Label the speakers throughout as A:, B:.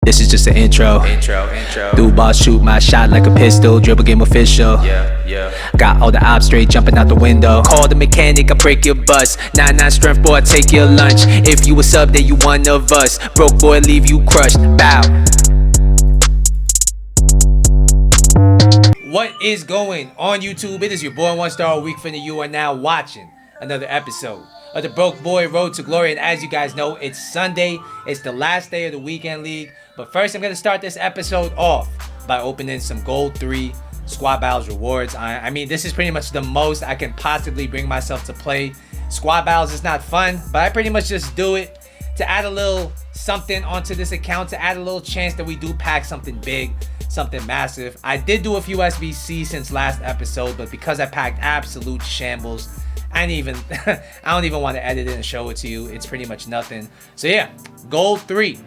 A: This is just an intro. Do ball, shoot my shot like a pistol. Dribble game official. Got all the ops straight jumping out the window. Call the mechanic, I break your bus. 9-9 strength, boy, I take your lunch. If you a sub, then you one of us. Broke boy, leave you crushed. Bow. What is going on YouTube? It is your boy 1 Star a week finna. You are now watching another episode of the Broke Boy Road to Glory. And as you guys know, it's Sunday. It's the last day of the weekend league. But first, I'm going to start this episode off by opening some Gold 3 Squad Battles rewards. I mean, this is pretty much the most I can possibly bring myself to play. Squad Battles is not fun, but I pretty much just do it to add a little something onto this account, to add a little chance that we do pack something big, something massive. I did do a few SBC since last episode, but because I packed absolute shambles, I don't even want to edit it and show it to you. It's pretty much nothing. So yeah, Gold 3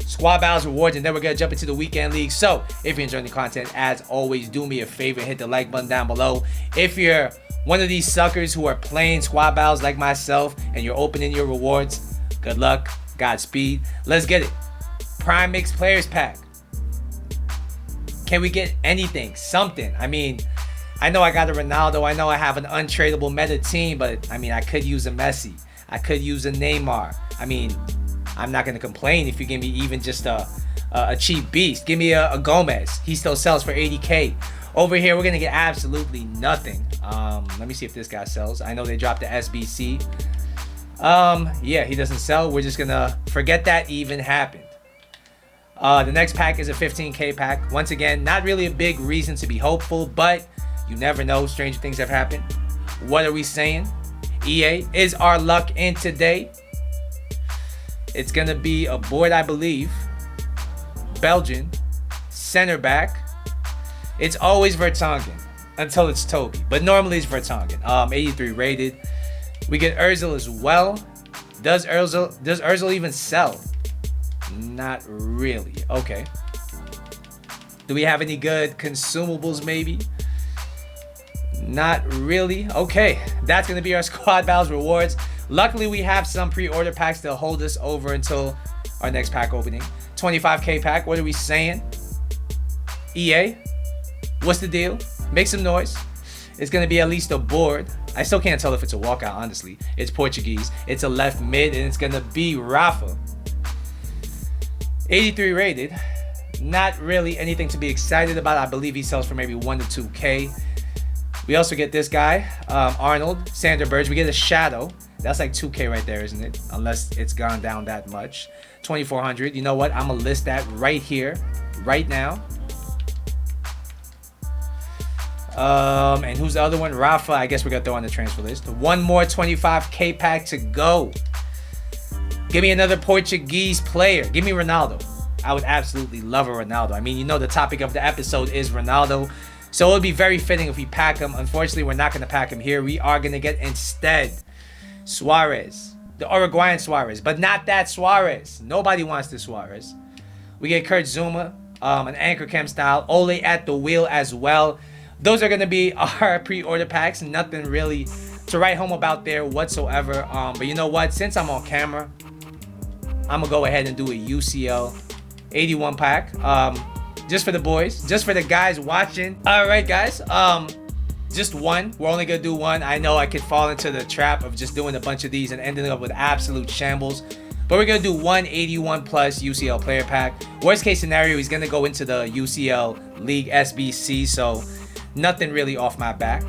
A: Squad Battles rewards, and then we're gonna jump into the weekend league. So if you're enjoying the content, as always, do me a favor, hit the like button down below. If you're one of these suckers who are playing Squad Battles like myself and you're opening your rewards, good luck, Godspeed. Let's get it. Prime Mix Players Pack. Can we get anything, something? I mean, I know I got a Ronaldo, I know I have an untradeable meta team, but I mean, I could use a Messi, I could use a Neymar. I mean, I'm not going to complain if you give me even just a cheap beast. Give me a Gomez. He still sells for 80K. Over here, we're going to get absolutely nothing. Let me see if this guy sells. I know they dropped the SBC. Yeah, he doesn't sell. We're just going to forget that even happened. The next pack is a 15K pack. Once again, not really a big reason to be hopeful, but you never know. Stranger things have happened. What are we saying? EA, is our luck in today? It's going to be a board, I believe. Belgian. Center back. It's always Vertonghen until it's Toby. But normally it's Vertonghen. 83 rated. We get Ozil as well. Does Ozil even sell? Not really. Okay. Do we have any good consumables maybe? Not really. Okay. That's going to be our Squad Battles rewards. Luckily, we have some pre-order packs to hold us over until our next pack opening. 25K pack. What are we saying? EA, what's the deal? Make some noise. It's going to be at least a board. I still can't tell if it's a walkout, honestly. It's Portuguese. It's a left mid, and it's going to be Rafa. 83 rated. Not really anything to be excited about. I believe he sells for maybe 1 to 2K. We also get this guy, Arnold, Sander Berge. We get a Shadow. That's like 2K right there, isn't it? Unless it's gone down that much. 2,400. You know what? I'm going to list that right here, right now. And who's the other one? Rafa. I guess we're going to throw on the transfer list. One more 25K pack to go. Give me another Portuguese player. Give me Ronaldo. I would absolutely love a Ronaldo. I mean, you know the topic of the episode is Ronaldo. So it would be very fitting if we pack him. Unfortunately, we're not going to pack him here. We are going to get instead Suarez, the Uruguayan Suarez, but not that Suarez. Nobody wants this Suarez. We get Kurt Zuma, an Anchor Cam style, Ole at the wheel as well. Those are going to be our pre-order packs. Nothing really to write home about there whatsoever. But you know what? Since I'm on camera, I'm going to go ahead and do a UCL 81 pack. Just for the boys, just for the guys watching. All right, guys. Just one. We're only gonna do one. I know I could fall into the trap of just doing a bunch of these and ending up with absolute shambles, but we're gonna do 181 plus UCL player pack. Worst case scenario, he's gonna go into the UCL League SBC, so nothing really off my back.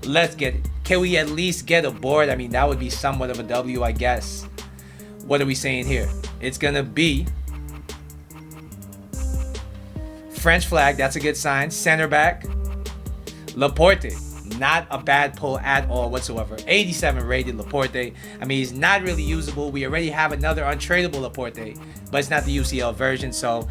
A: Let's get it. Can we at least get a board? I mean, that would be somewhat of a W, I guess. What are we saying here? It's gonna be French flag. That's a good sign. Center back. Laporte, not a bad pull at all whatsoever. 87 rated Laporte. I mean, he's not really usable. We already have another untradeable Laporte, but it's not the UCL version. So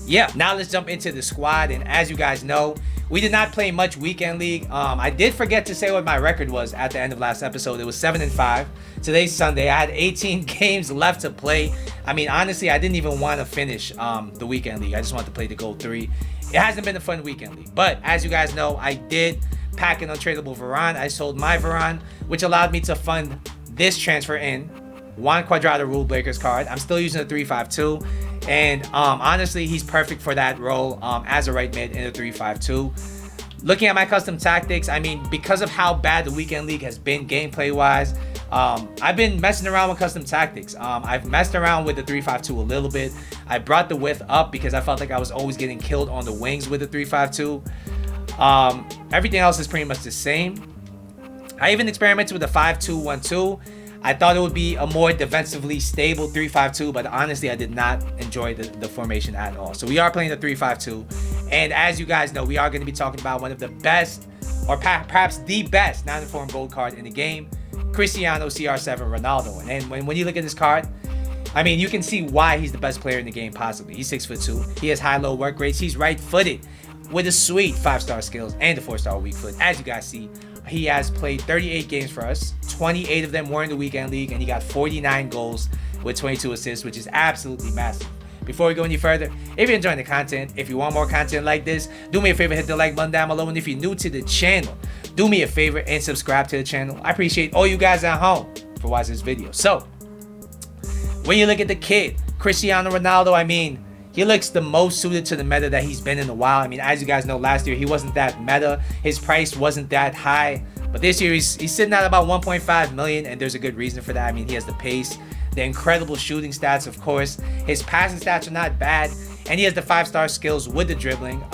A: yeah, now let's jump into the squad. And as you guys know, we did not play much weekend league. I did forget to say what my record was at the end of last episode. It was 7-5. Today's Sunday. I had 18 games left to play. I mean, honestly, I didn't even want to finish the weekend league. I just wanted to play the Gold 3. It hasn't been a fun weekend league, but as you guys know, I did pack an untradeable Varane. I sold my Varane, which allowed me to fund this transfer in. Juan Cuadrado Rule Breakers card. I'm still using the 352. And honestly, he's perfect for that role as a right mid in a 3-5-2. Looking at my custom tactics, I mean, because of how bad the weekend league has been gameplay-wise, I've been messing around with custom tactics. I've messed around with the 3-5-2 a little bit. I brought the width up because I felt like I was always getting killed on the wings with the 3-5-2. Everything else is pretty much the same. I even experimented with the 5-2-1-2. I thought it would be a more defensively stable 3-5-2, but honestly, I did not enjoy the formation at all. So we are playing the 3-5-2. And as you guys know, we are going to be talking about one of the best, or perhaps the best, non-informed gold card in the game, Cristiano CR7 Ronaldo. And when you look at this card, I mean, you can see why he's the best player in the game possibly. He's 6'2". He has high-low work rates. He's right-footed with a sweet 5-star skills and a 4-star weak foot. As you guys see, he has played 38 games for us. 28 of them were in the weekend league, and he got 49 goals with 22 assists, which is absolutely massive. Before we go any further, if you're enjoying the content, if you want more content like this, do me a favor, hit the like button down below. And if you're new to the channel, do me a favor and subscribe to the channel. I appreciate all you guys at home for watching this video. So, when you look at the kid, Cristiano Ronaldo, I mean, he looks the most suited to the meta that he's been in a while. I mean, as you guys know, last year he wasn't that meta. His price wasn't that high. But this year he's sitting at about 1.5 million, and there's a good reason for that. I mean, he has the pace, the incredible shooting stats, of course. His passing stats are not bad, and he has the 5-star skills with the dribbling.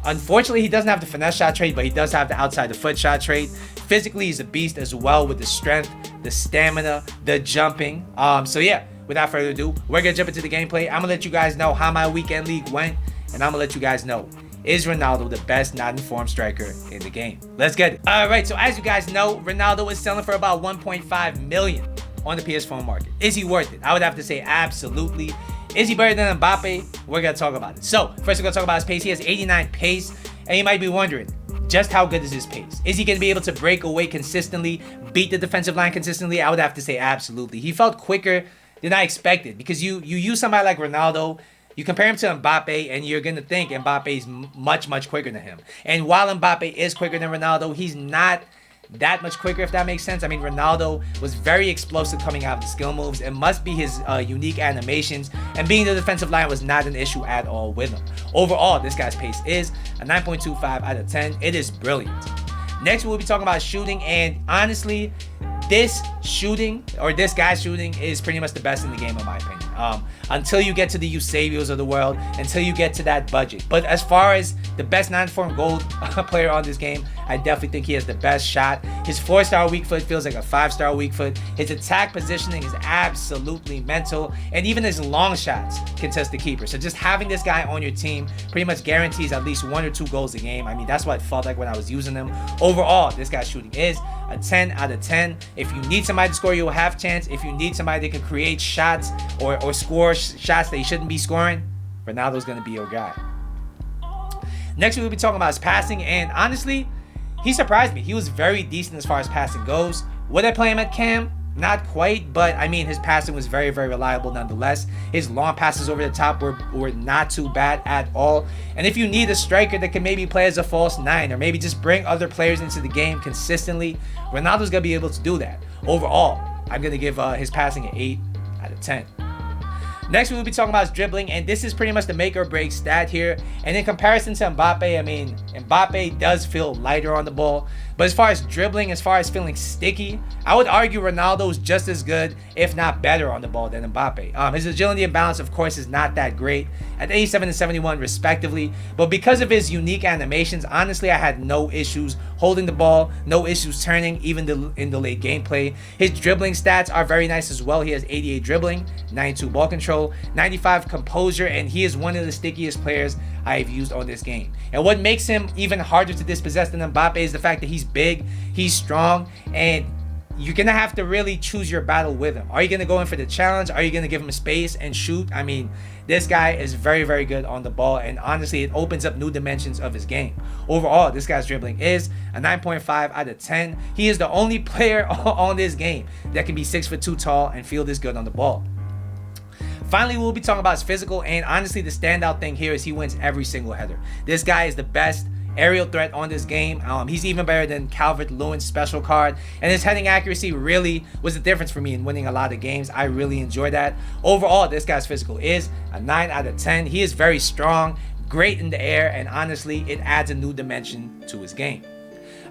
A: Unfortunately, he doesn't have the finesse shot trait, but he does have the outside the foot shot trait. Physically, he's a beast as well with the strength, the stamina, the jumping. So yeah, without further ado, we're gonna jump into the gameplay. I'm gonna let you guys know how my weekend league went, and I'm gonna let you guys know, is Ronaldo the best not-informed striker in the game? Let's get it. All right, so as you guys know, Ronaldo is selling for about 1.5 million on the PS4 market. Is he worth it? I would have to say absolutely. Is he better than Mbappe? We're gonna talk about it. So first, we're gonna talk about his pace. He has 89 pace, and you might be wondering, just how good is his pace? Is he gonna be able to break away consistently, beat the defensive line consistently? I would have to say absolutely. He felt quicker than I expected, because you use somebody like Ronaldo, you compare him to Mbappe, and you're going to think Mbappe is much, much quicker than him. And while Mbappe is quicker than Ronaldo, he's not that much quicker, if that makes sense. I mean, Ronaldo was very explosive coming out of the skill moves. It must be his unique animations, and being the defensive line was not an issue at all with him. Overall, this guy's pace is a 9.25 out of 10. It is brilliant. Next, we'll be talking about shooting, and honestly, this guy's shooting is pretty much the best in the game, in my opinion. Until you get to the Eusebios of the world, until you get to that budget. But as far as the best non-informed gold player on this game, I definitely think he has the best shot. His 4-star weak foot feels like a 5-star weak foot. His attack positioning is absolutely mental, and even his long shots can test the keeper. So just having this guy on your team pretty much guarantees at least 1 or 2 goals a game. I mean, that's what it felt like when I was using him. Overall, this guy's shooting is a 10 out of 10. If you need somebody to score you a half chance, if you need somebody that can create shots or score shots that he shouldn't be scoring, Ronaldo's going to be your guy. Next, we'll be talking about his passing, and honestly, he surprised me. He was very decent as far as passing goes. Would I play him at cam? Not quite, but I mean, his passing was very, very reliable nonetheless. His long passes over the top were not too bad at all. And if you need a striker that can maybe play as a false 9, or maybe just bring other players into the game consistently, Ronaldo's going to be able to do that. Overall, I'm going to give his passing an 8 out of 10. Next, we will be talking about his dribbling, and this is pretty much the make or break stat here. And in comparison to Mbappe, I mean, Mbappe does feel lighter on the ball. But as far as dribbling, as far as feeling sticky, I would argue Ronaldo is just as good, if not better, on the ball than Mbappe. His agility and balance, of course, is not that great at 87 and 71 respectively. But because of his unique animations, honestly, I had no issues holding the ball, no issues turning, even in the late gameplay. His dribbling stats are very nice as well. He has 88 dribbling, 92 ball control, 95 composure, and he is one of the stickiest players I've used on this game. And what makes him even harder to dispossess than Mbappe is the fact that he's big, he's strong, and you're gonna have to really choose your battle with him. Are you gonna go in for the challenge? Are you gonna give him space and shoot? I mean, this guy is very, very good on the ball, and honestly, it opens up new dimensions of his game. Overall, this guy's dribbling is a 9.5 out of 10. He is the only player on this game that can be 6'2" tall and feel this good on the ball. Finally, we'll be talking about his physical, and honestly, the standout thing here is he wins every single header. This guy is the best aerial threat on this game. He's even better than Calvert-Lewin's special card, and his heading accuracy really was the difference for me in winning a lot of games. I really enjoy that. Overall, this guy's physical is a 9 out of 10. He is very strong, great in the air, and honestly, it adds a new dimension to his game.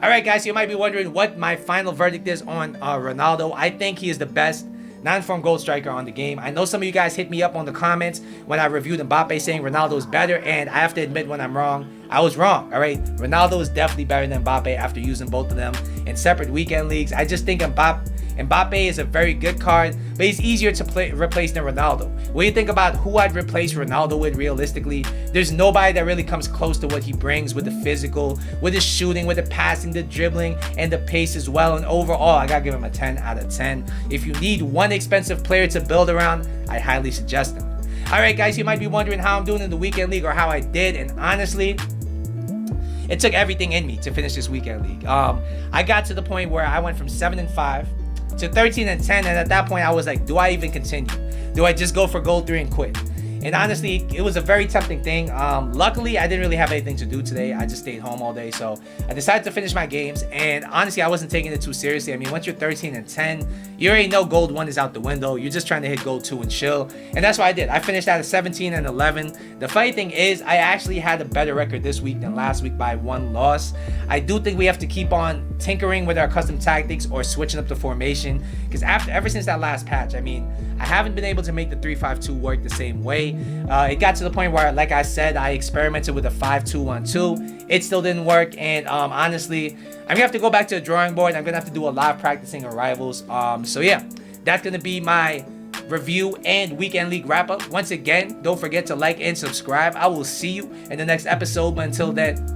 A: All right, guys, so you might be wondering what my final verdict is on Ronaldo. I think he is the best non-form goal striker on the game. I know some of you guys hit me up on the comments when I reviewed Mbappe saying Ronaldo is better, and I have to admit when I'm wrong, I was wrong, all right? Ronaldo is definitely better than Mbappe after using both of them in separate weekend leagues. I just think Mbappe is a very good card, but he's easier to replace than Ronaldo. When you think about who I'd replace Ronaldo with realistically, there's nobody that really comes close to what he brings with the physical, with his shooting, with the passing, the dribbling, and the pace as well. And overall, I gotta give him a 10 out of 10. If you need one expensive player to build around, I highly suggest him. All right, guys, you might be wondering how I'm doing in the weekend league or how I did, and honestly, it took everything in me to finish this weekend league. I got to the point where I went from 7-5 to 13-10, and at that point I was like, do I even continue? Do I just go for gold 3 and quit? And honestly, it was a very tempting thing. Luckily, I didn't really have anything to do today. I just stayed home all day, so I decided to finish my games. And honestly, I wasn't taking it too seriously. I mean, once you're 13-10, you already know gold 1 is out the window. You're just trying to hit gold 2 and chill. And that's what I did. I finished out at 17-11. The funny thing is, I actually had a better record this week than last week by 1 loss. I do think we have to keep on tinkering with our custom tactics or switching up the formation, because ever since that last patch, I mean, I haven't been able to make the 3-5-2 work the same way. It got to the point where, like I said, I experimented with a 5-2-1-2. It still didn't work, and honestly, I'm gonna have to go back to the drawing board. I'm gonna have to do a lot of practicing on rivals. So yeah, that's gonna be my review and weekend league wrap up. Once again, don't forget to like and subscribe. I will see you in the next episode, but until then,